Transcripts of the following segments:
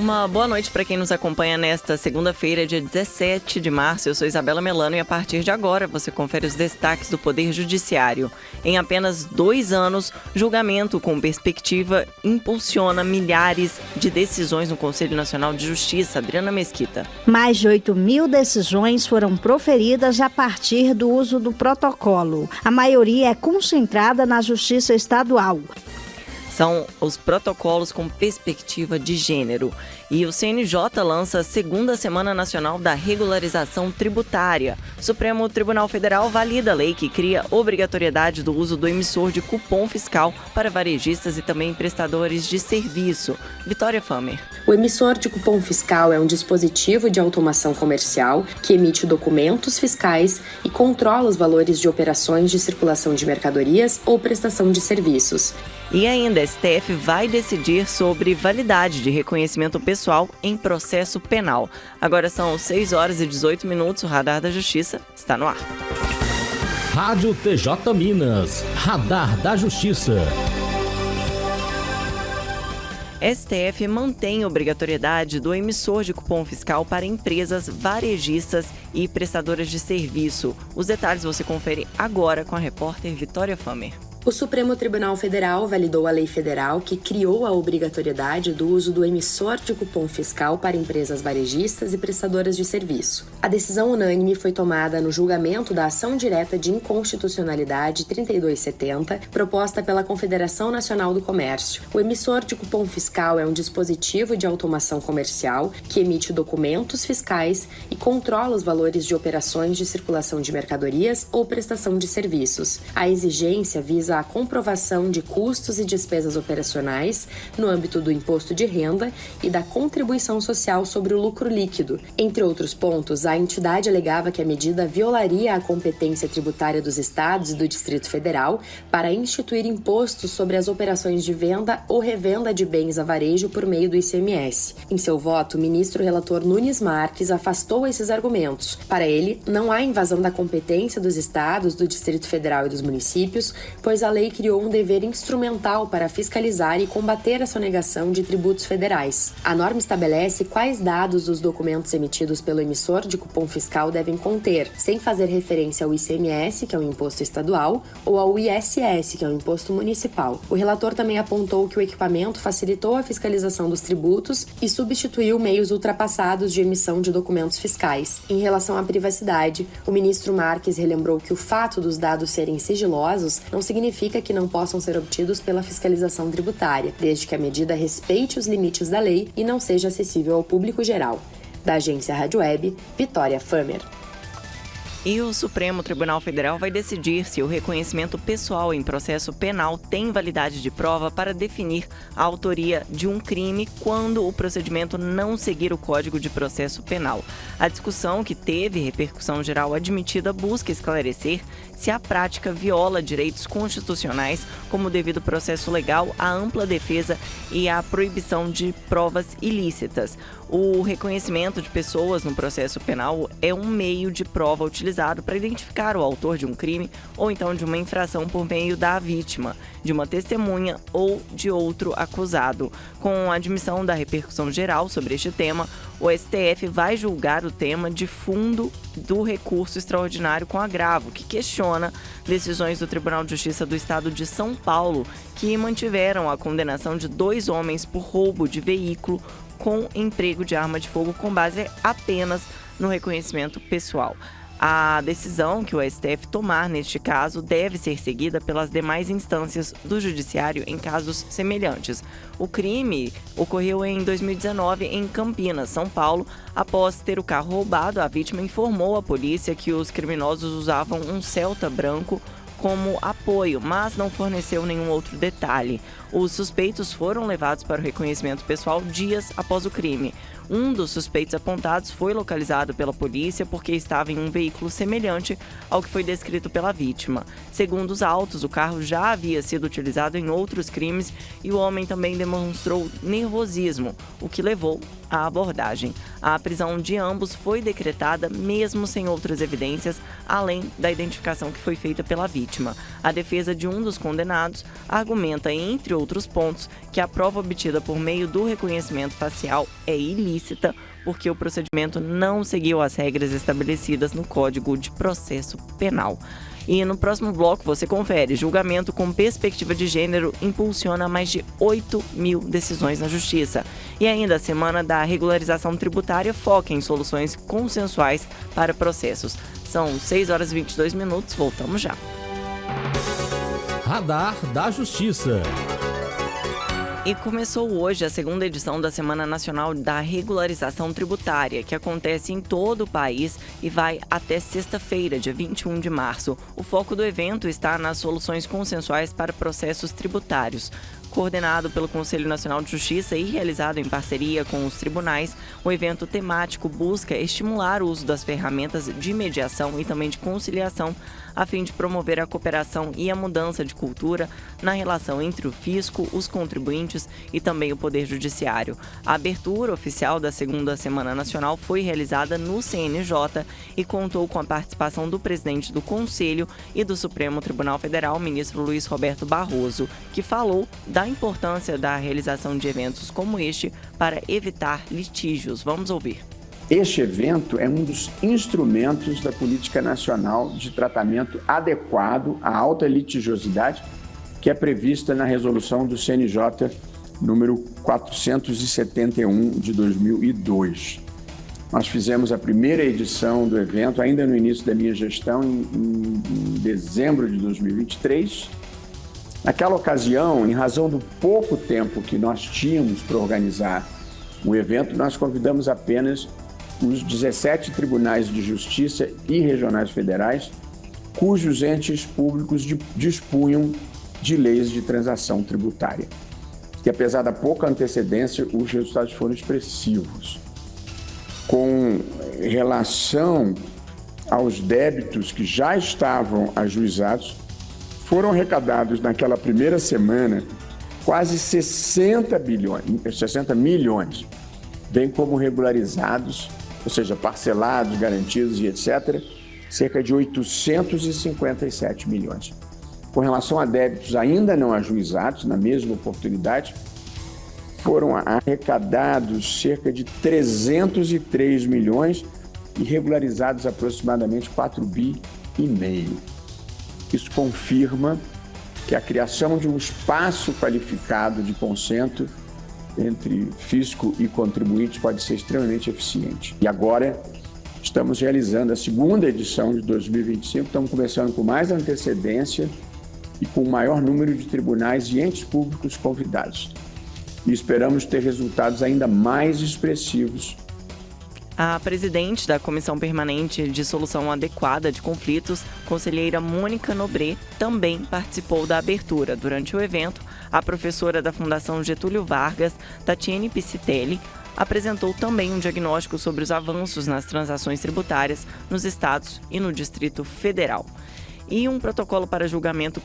Uma boa noite para quem nos acompanha nesta segunda-feira, dia 17 de março. Eu sou Isabela Melano e a partir de agora você confere os destaques do Poder Judiciário. Em apenas 2 anos, julgamento com perspectiva impulsiona milhares de decisões no Conselho Nacional de Justiça. Adriana Mesquita. Mais de 8.000 decisões foram proferidas a partir do uso do protocolo. A maioria é concentrada na Justiça Estadual. São os protocolos com perspectiva de gênero. E o CNJ lança a segunda Semana Nacional da Regularização Tributária. O Supremo Tribunal Federal valida a lei que cria obrigatoriedade do uso do emissor de cupom fiscal para varejistas e também prestadores de serviço. Vitória Famer. O emissor de cupom fiscal é um dispositivo de automação comercial que emite documentos fiscais e controla os valores de operações de circulação de mercadorias ou prestação de serviços. E ainda, a STF vai decidir sobre validade de reconhecimento pessoal em processo penal. Agora são 6h18, o Radar da Justiça está no ar. Rádio TJ Minas, Radar da Justiça. STF mantém a obrigatoriedade do emissor de cupom fiscal para empresas varejistas e prestadoras de serviço. Os detalhes você confere agora com a repórter Vitória Famer. O Supremo Tribunal Federal validou a lei federal que criou a obrigatoriedade do uso do emissor de cupom fiscal para empresas varejistas e prestadoras de serviço. A decisão unânime foi tomada no julgamento da ação direta de inconstitucionalidade 3270, proposta pela Confederação Nacional do Comércio. O emissor de cupom fiscal é um dispositivo de automação comercial que emite documentos fiscais e controla os valores de operações de circulação de mercadorias ou prestação de serviços. A exigência visa a comprovação de custos e despesas operacionais no âmbito do imposto de renda e da contribuição social sobre o lucro líquido. Entre outros pontos, a entidade alegava que a medida violaria a competência tributária dos estados e do Distrito Federal para instituir impostos sobre as operações de venda ou revenda de bens a varejo por meio do ICMS. Em seu voto, o ministro relator Nunes Marques afastou esses argumentos. Para ele, não há invasão da competência dos estados, do Distrito Federal e dos municípios, pois a lei criou um dever instrumental para fiscalizar e combater a sonegação de tributos federais. A norma estabelece quais dados os documentos emitidos pelo emissor de cupom fiscal devem conter, sem fazer referência ao ICMS, que é um imposto estadual, ou ao ISS, que é um imposto municipal. O relator também apontou que o equipamento facilitou a fiscalização dos tributos e substituiu meios ultrapassados de emissão de documentos fiscais. Em relação à privacidade, o ministro Marques relembrou que o fato dos dados serem sigilosos não significa que não possam ser obtidos pela fiscalização tributária, desde que a medida respeite os limites da lei e não seja acessível ao público geral. Da agência Rádio Web, Vitória Famer. E o Supremo Tribunal Federal vai decidir se o reconhecimento pessoal em processo penal tem validade de prova para definir a autoria de um crime quando o procedimento não seguir o Código de Processo Penal. A discussão, que teve repercussão geral admitida, busca esclarecer se a prática viola direitos constitucionais, como o devido processo legal, a ampla defesa e a proibição de provas ilícitas. O reconhecimento de pessoas no processo penal é um meio de prova utilizado para identificar o autor de um crime ou então de uma infração por meio da vítima, de uma testemunha ou de outro acusado. Com a admissão da repercussão geral sobre este tema, o STF vai julgar o tema de fundo do recurso extraordinário com agravo, que questiona decisões do Tribunal de Justiça do Estado de São Paulo, que mantiveram a condenação de 2 homens por roubo de veículo com emprego de arma de fogo com base apenas no reconhecimento pessoal. A decisão que o STF tomar neste caso deve ser seguida pelas demais instâncias do Judiciário em casos semelhantes. O crime ocorreu em 2019 em Campinas, São Paulo. Após ter o carro roubado, a vítima informou à polícia que os criminosos usavam um Celta branco como apoio, mas não forneceu nenhum outro detalhe. Os suspeitos foram levados para o reconhecimento pessoal dias após o crime. Um dos suspeitos apontados foi localizado pela polícia porque estava em um veículo semelhante ao que foi descrito pela vítima. Segundo os autos, o carro já havia sido utilizado em outros crimes e o homem também demonstrou nervosismo, o que levou à abordagem. A prisão de ambos foi decretada mesmo sem outras evidências, além da identificação que foi feita pela vítima. A defesa de um dos condenados argumenta, entre outros pontos, que a prova obtida por meio do reconhecimento facial é ilícita, porque o procedimento não seguiu as regras estabelecidas no Código de Processo Penal. E no próximo bloco você confere: julgamento com perspectiva de gênero impulsiona mais de 8.000 decisões na Justiça. E ainda a Semana da Regularização Tributária foca em soluções consensuais para processos. São 6h22, voltamos já. Radar da Justiça. E começou hoje a segunda edição da Semana Nacional da Regularização Tributária, que acontece em todo o país e vai até sexta-feira, dia 21 de março. O foco do evento está nas soluções consensuais para processos tributários. Coordenado pelo Conselho Nacional de Justiça e realizado em parceria com os tribunais, o evento temático busca estimular o uso das ferramentas de mediação e também de conciliação, a fim de promover a cooperação e a mudança de cultura na relação entre o fisco, os contribuintes e também o Poder Judiciário. A abertura oficial da segunda Semana Nacional foi realizada no CNJ e contou com a participação do presidente do Conselho e do Supremo Tribunal Federal, ministro Luiz Roberto Barroso, que falou da importância da realização de eventos como este para evitar litígios. Vamos ouvir. Este evento é um dos instrumentos da Política Nacional de Tratamento Adequado à Alta Litigiosidade, que é prevista na resolução do CNJ número 471 de 2002. Nós fizemos a primeira edição do evento ainda no início da minha gestão, em dezembro de 2023. Naquela ocasião, em razão do pouco tempo que nós tínhamos para organizar o evento, nós convidamos apenas os 17 tribunais de justiça e regionais federais, cujos entes públicos dispunham de leis de transação tributária. E apesar da pouca antecedência, os resultados foram expressivos. Com relação aos débitos que já estavam ajuizados, foram arrecadados naquela primeira semana quase 60 milhões, bem como regularizados, ou seja, parcelados, garantidos e etc., cerca de 857 milhões. Com relação a débitos ainda não ajuizados, na mesma oportunidade, foram arrecadados cerca de 303 milhões e regularizados aproximadamente 4,5 bi. Isso confirma que a criação de um espaço qualificado de consento entre fisco e contribuinte pode ser extremamente eficiente. E agora estamos realizando a segunda edição de 2025, estamos começando com mais antecedência e com o maior número de tribunais e entes públicos convidados. E esperamos ter resultados ainda mais expressivos. A presidente da Comissão Permanente de Solução Adequada de Conflitos, conselheira Mônica Nobré, também participou da abertura. Durante o evento, a professora da Fundação Getúlio Vargas, Tatiane Piscitelli, apresentou também um diagnóstico sobre os avanços nas transações tributárias nos estados e no Distrito Federal. E o protocolo para julgamento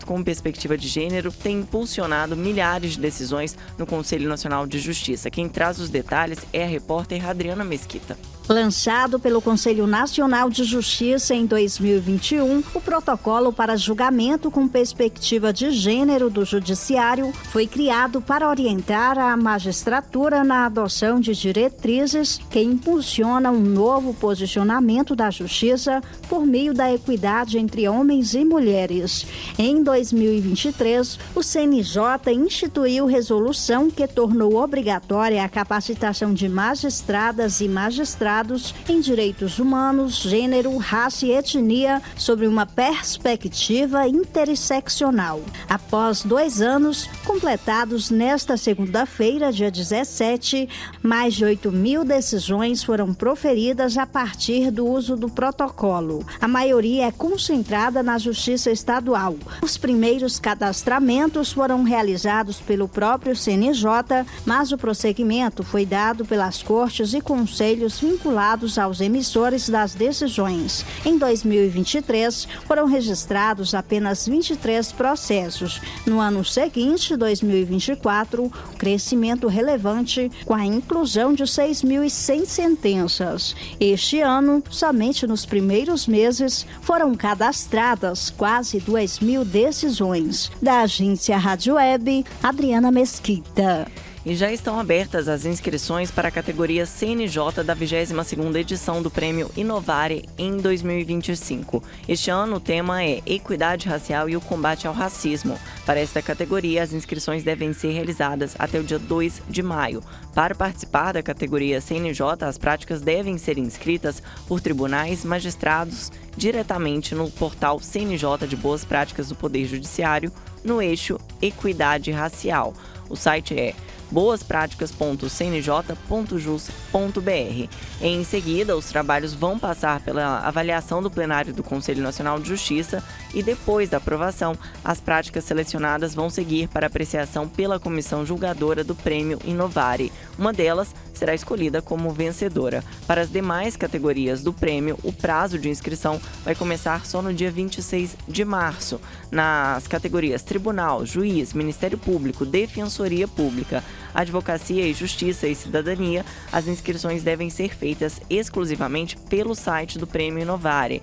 com perspectiva de gênero tem impulsionado milhares de decisões no Conselho Nacional de Justiça. Quem traz os detalhes é a repórter Adriana Mesquita. Lançado pelo Conselho Nacional de Justiça em 2021, o protocolo para julgamento com perspectiva de gênero do Judiciário foi criado para orientar a magistratura na adoção de diretrizes que impulsionam um novo posicionamento da Justiça por meio da equidade entre homens e mulheres. Em 2023, o CNJ instituiu resolução que tornou obrigatória a capacitação de magistradas e magistrados em direitos humanos, gênero, raça e etnia sobre uma perspectiva interseccional. Após 2 anos, completados nesta segunda-feira, dia 17, mais de 8.000 decisões foram proferidas a partir do uso do protocolo. A maioria é concentrada na Justiça Estadual. Os primeiros cadastramentos foram realizados pelo próprio CNJ, mas o prosseguimento foi dado pelas cortes e conselhos vinculados vinculados aos emissores das decisões. Em 2023, foram registrados apenas 23 processos. No ano seguinte, 2024, crescimento relevante com a inclusão de 6.100 sentenças. Este ano, somente nos primeiros meses, foram cadastradas quase 2.000 decisões. Da agência Rádio Web, Adriana Mesquita. E já estão abertas as inscrições para a categoria CNJ da 22ª edição do Prêmio Inovare em 2025. Este ano o tema é Equidade Racial e o Combate ao Racismo. Para esta categoria, as inscrições devem ser realizadas até o dia 2 de maio. Para participar da categoria CNJ, as práticas devem ser inscritas por tribunais, magistrados, diretamente no portal CNJ de Boas Práticas do Poder Judiciário, no eixo Equidade Racial. O site é boaspráticas.cnj.jus.br. Em seguida, os trabalhos vão passar pela avaliação do plenário do Conselho Nacional de Justiça e, depois da aprovação, as práticas selecionadas vão seguir para apreciação pela comissão julgadora do Prêmio Inovare. Uma delas será escolhida como vencedora. Para as demais categorias do prêmio, o prazo de inscrição vai começar só no dia 26 de março. Nas categorias Tribunal, Juiz, Ministério Público, Defensoria Pública, Advocacia e Justiça e Cidadania, as inscrições devem ser feitas exclusivamente pelo site do Prêmio Inovare,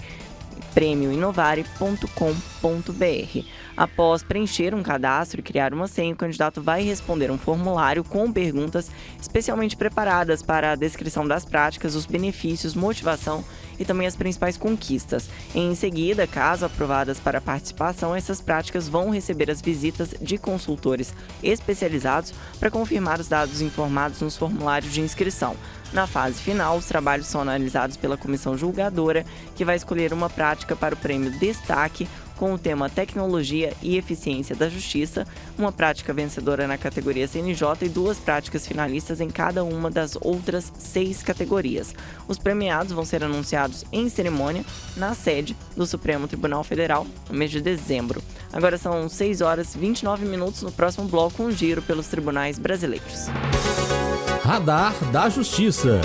premioinovare.com.br. Após preencher um cadastro e criar uma senha, o candidato vai responder um formulário com perguntas especialmente preparadas para a descrição das práticas, os benefícios, motivação e também as principais conquistas. Em seguida, caso aprovadas para participação, essas práticas vão receber as visitas de consultores especializados para confirmar os dados informados nos formulários de inscrição. Na fase final, os trabalhos são analisados pela comissão julgadora, que vai escolher uma prática para o prêmio Destaque, com o tema Tecnologia e Eficiência da Justiça, uma prática vencedora na categoria CNJ e 2 práticas finalistas em cada uma das outras 6 categorias. Os premiados vão ser anunciados em cerimônia na sede do Supremo Tribunal Federal no mês de dezembro. Agora são 6h29. No próximo bloco, um giro pelos tribunais brasileiros. Radar da Justiça.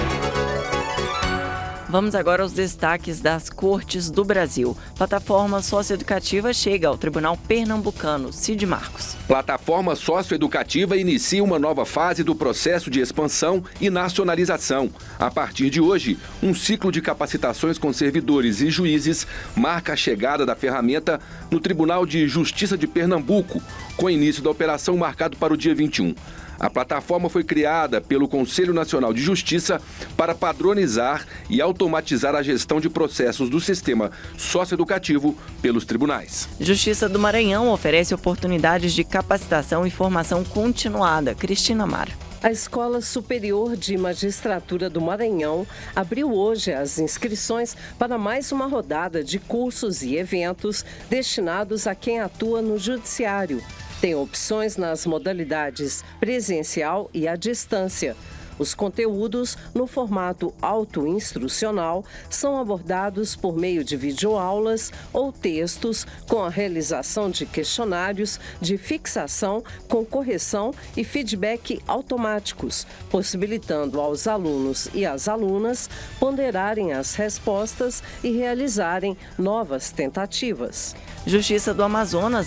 Vamos agora aos destaques das Cortes do Brasil. Plataforma socioeducativa chega ao Tribunal Pernambucano. Cid Marcos. Plataforma socioeducativa inicia uma nova fase do processo de expansão e nacionalização. A partir de hoje, um ciclo de capacitações com servidores e juízes marca a chegada da ferramenta no Tribunal de Justiça de Pernambuco, com início da operação marcado para o dia 21. A plataforma foi criada pelo Conselho Nacional de Justiça para padronizar e automatizar a gestão de processos do sistema socioeducativo pelos tribunais. Justiça do Maranhão oferece oportunidades de capacitação e formação continuada. Cristina Mara. A Escola Superior de Magistratura do Maranhão abriu hoje as inscrições para mais uma rodada de cursos e eventos destinados a quem atua no Judiciário. Tem opções nas modalidades presencial e à distância. Os conteúdos, no formato autoinstrucional, são abordados por meio de videoaulas ou textos com a realização de questionários de fixação com correção e feedback automáticos, possibilitando aos alunos e às alunas ponderarem as respostas e realizarem novas tentativas. Justiça do Amazonas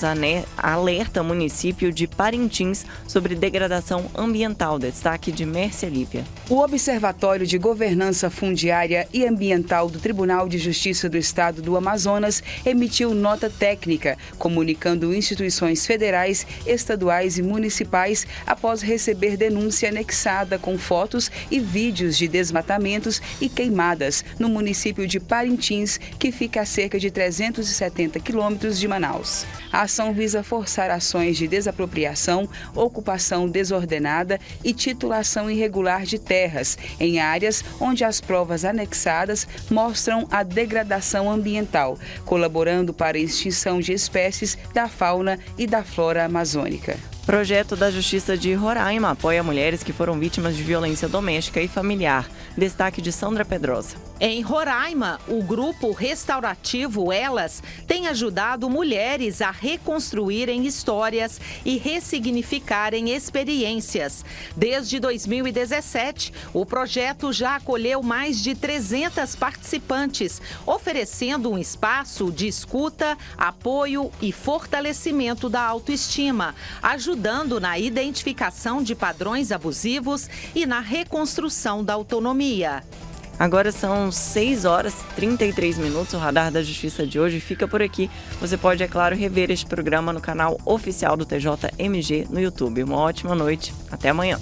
alerta o município de Parintins sobre degradação ambiental. Destaque de Mércia Lívia. O Observatório de Governança Fundiária e Ambiental do Tribunal de Justiça do Estado do Amazonas emitiu nota técnica, comunicando instituições federais, estaduais e municipais após receber denúncia anexada com fotos e vídeos de desmatamentos e queimadas no município de Parintins, que fica a cerca de 370 quilômetros de Manaus. A ação visa forçar ações de desapropriação, ocupação desordenada e titulação irregular de terras em áreas onde as provas anexadas mostram a degradação ambiental, colaborando para a extinção de espécies da fauna e da flora amazônica. Projeto da Justiça de Roraima apoia mulheres que foram vítimas de violência doméstica e familiar. Destaque de Sandra Pedrosa. Em Roraima, o grupo restaurativo Elas tem ajudado mulheres a reconstruírem histórias e ressignificarem experiências. Desde 2017, o projeto já acolheu mais de 300 participantes, oferecendo um espaço de escuta, apoio e fortalecimento da autoestima, ajudando na identificação de padrões abusivos e na reconstrução da autonomia. Agora são 6 horas e 33 minutos. O Radar da Justiça de hoje fica por aqui. Você pode, é claro, rever este programa no canal oficial do TJMG no YouTube. Uma ótima noite. Até amanhã.